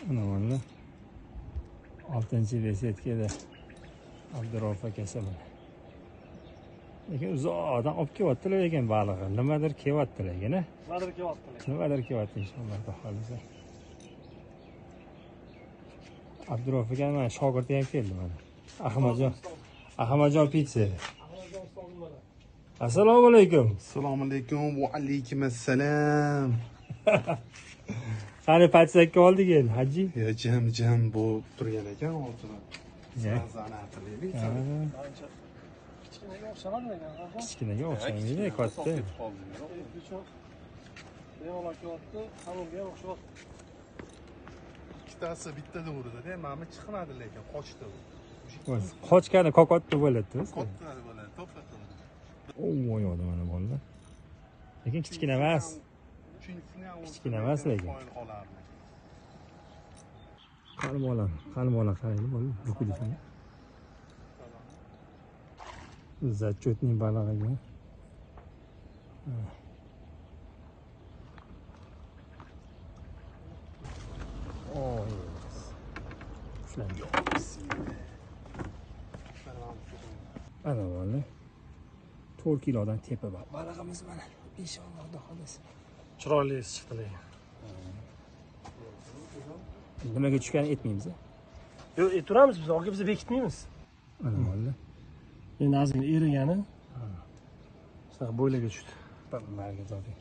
Ana mana 6-besetkada Abdurauf akasi mana. Lekin uzoqdan olib kelyaptilar ekan balig'i. Nimadir kelyaptilar ekan, a? Nimadir kelyapti inshaalloh xohlasa. Abdurauf aka mana shogirdi ham keldi mana. Ahmadjon pitsa. Assalomu alaykum. Assalomu alaykum va alaykum assalom. Qani patsakka oldik endi, haji? Ya jam bu turgan ekan hozir. Zanatlaylik. Kichkinaga o'xshamaydi, katta. Ikkitasi bittada urdi-da, mana chiqmadi lekin qochdi u. Qochgani kokotda bo'ladi-ku. Katta bo'ladi, to'xtatdi. Voy odam mana bolalar. Lekin kichkina emas. Kichkina emas lekin. Qani bola qaraydi bola. Bukilishini. Zachotning balig'iga. Oh, ana bola. 4 kilodan tepa bor. Balig'imiz mana. Inshaalloh xudo xolasa. Chiroyli chiqdi lekin. Nimaga tushganini aytmaymiz. Yo'q, turamiz biz, olga biz bekitmaymiz. Ana bola. Endi ozgina erigani. Shunaqa bo'ylaga tushdi. Barga zo'rdi.